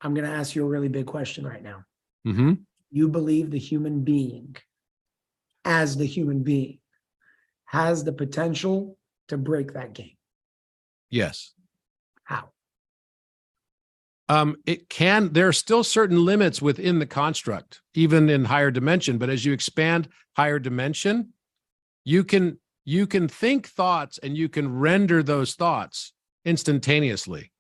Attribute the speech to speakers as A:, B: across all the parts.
A: I'm going to ask you a really big question right now.
B: Mm-hmm.
A: You believe the human being, as the human being, has the potential to break that game?
B: Yes.
A: How?
B: It can, there are still certain limits within the construct, even in higher dimension. But as you expand higher dimension, you can think thoughts and you can render those thoughts instantaneously,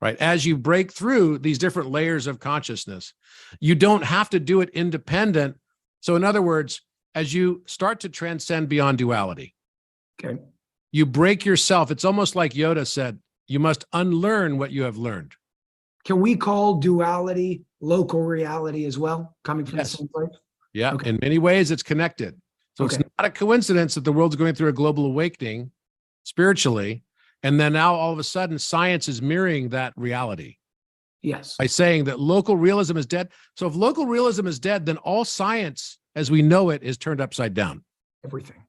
B: right? As you break through these different layers of consciousness, you don't have to do it independent. So in other words, as you start to transcend beyond duality,
A: Okay.
B: you break yourself. It's almost like Yoda said, you must unlearn what you have learned.
A: Can we call duality local reality as well, coming from
B: Yes.
A: the same place?
B: Yeah,
A: Okay.
B: in many ways, it's connected. So
A: Okay.
B: it's not a coincidence that the world's going through a global awakening spiritually, and then now all of a sudden science is mirroring that reality
A: Yes.
B: by saying that local realism is dead. So if local realism is dead, then all science as we know it is turned upside down.
A: Everything.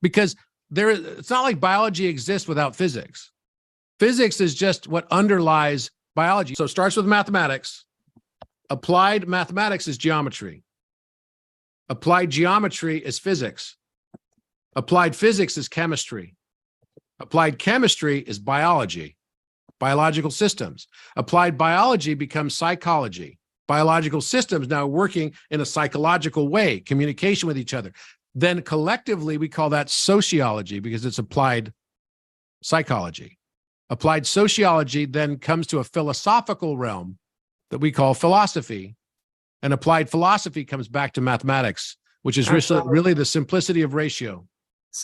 B: Because it's not like biology exists without physics. Physics is just what underlies biology. So it starts with mathematics. Applied mathematics is geometry. Applied geometry is physics. Applied physics is chemistry. Applied chemistry is biology, biological systems. Applied biology becomes psychology. Biological systems now working in a psychological way, communication with each other. Then collectively, we call that sociology because it's applied psychology. Applied sociology then comes to a philosophical realm that we call philosophy. And applied philosophy comes back to mathematics, which is really the simplicity of ratio.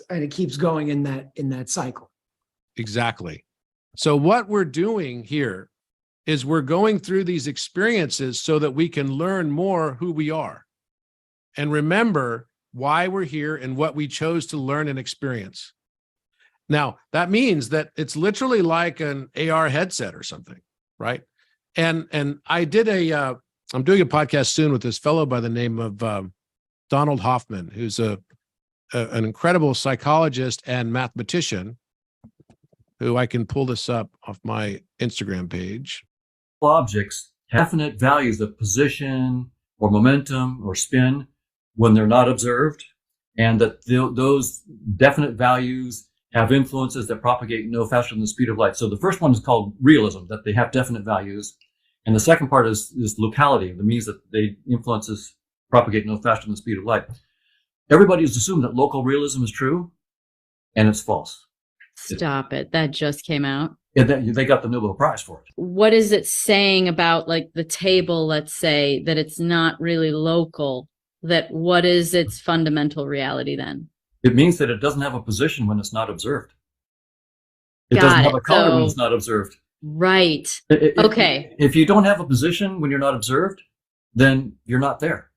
A: And it keeps going in that cycle.
B: Exactly. So what we're doing here is we're going through these experiences so that we can learn more who we are and remember why we're here and what we chose to learn and experience. Now, that means that it's literally like an AR headset or something, right? And I did I'm doing a podcast soon with this fellow by the name of Donald Hoffman, who's an incredible psychologist and mathematician who I can pull this up off my Instagram page.
C: Objects have definite values of position or momentum or spin when they're not observed, and that those definite values have influences that propagate no faster than the speed of light. So the first one is called realism, that they have definite values. And the second part is locality. That means that they influences propagate no faster than the speed of light. Everybody has assumed that local realism is true, and it's false.
D: Stop it. That just came out.
C: And they got the Nobel Prize for it.
D: What is it saying about like the table, let's say, that it's not really local? That what is its fundamental reality then?
C: It means that it doesn't have a position when it's not observed. It doesn't have a color when it's not observed.
D: Right. Okay.
C: If you don't have a position when you're not observed, then you're not there.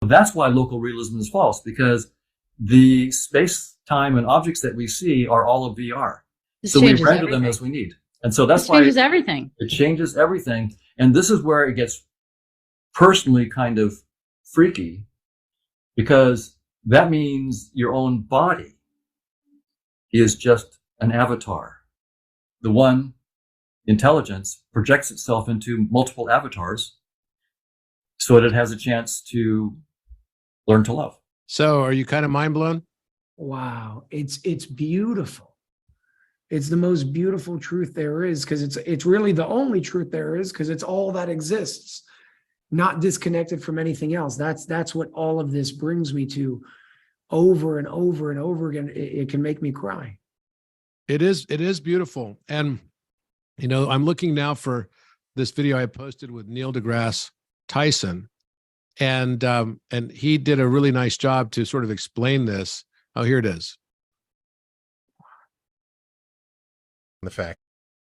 C: That's why local realism is false, because the space, time, and objects that we see are all of VR. So we render them as we need. And so that's why it changes everything. It changes everything. And this is where it gets personally kind of freaky, because that means your own body is just an avatar. The one intelligence projects itself into multiple avatars so that it has a chance to learn to love.
B: So are you kind of mind blown?
A: Wow. It's beautiful. It's the most beautiful truth there is, because it's really the only truth there is, because it's all that exists, not disconnected from anything else. That's what all of this brings me to over and over and over again. It can make me cry.
B: It is beautiful. And, you know, I'm looking now for this video I posted with Neil deGrasse Tyson. And he did a really nice job to sort of explain this. Oh, here it is.
E: The fact,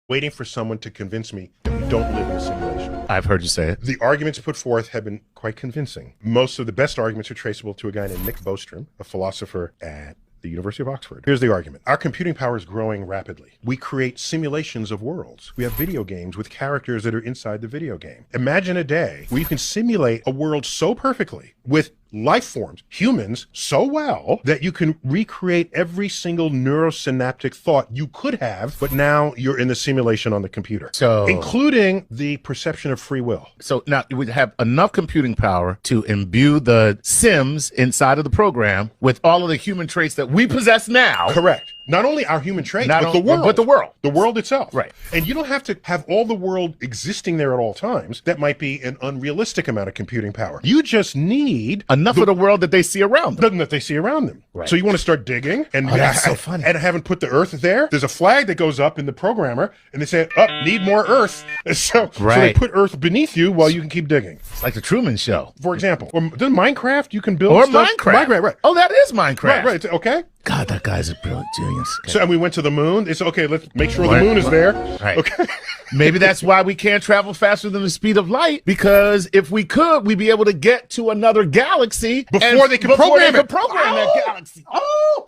E: waiting for someone to convince me that we don't live in a simulation.
F: I've heard you say it.
E: The arguments put forth have been quite convincing. Most of the best arguments are traceable to a guy named Nick Bostrom, a philosopher at the University of Oxford. Here's the argument. Our computing power is growing rapidly. We create simulations of worlds. We have video games with characters that are inside the video game. Imagine a day where you can simulate a world so perfectly with life forms, humans, so well that you can recreate every single neurosynaptic thought you could have, but now you're in the simulation on the computer.
F: So,
E: Including the perception of free will.
F: so now you would have enough computing power to imbue the Sims inside of the program with all of the human traits that we possess now.
E: Correct. Not only our human traits,
F: Not
E: but
F: on-
E: the world.
F: but the world.
E: The world itself.
F: Right.
E: And you don't have to have all the world existing there at all times. That might be an unrealistic amount of computing power. You just need
F: Enough of the world that they see around them.
E: nothing that they see around them.
F: Right.
E: So you want to start digging, and
F: that's so funny.
E: And haven't put the Earth there. There's a flag that goes up in the programmer, and they say, need more Earth." So they
F: Right.
E: put Earth beneath you while you can keep digging.
F: It's like the Truman Show.
E: For example, or does Minecraft you can build
F: Or
E: stuff?
F: Minecraft.
E: Right.
F: Oh, that is Minecraft.
E: Right. Okay.
F: God, that guy's a brilliant genius.
E: So, and we went to the moon. It's okay. Let's make sure
F: Right.
E: the moon is there.
F: Right.
E: Okay.
F: Maybe that's why we can't travel faster than the speed of light, because if we could, we'd be able to get to another galaxy
E: Before they could program it.
F: that galaxy. Oh!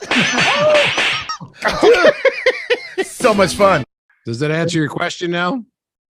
F: So much fun.
B: Does that answer your question now?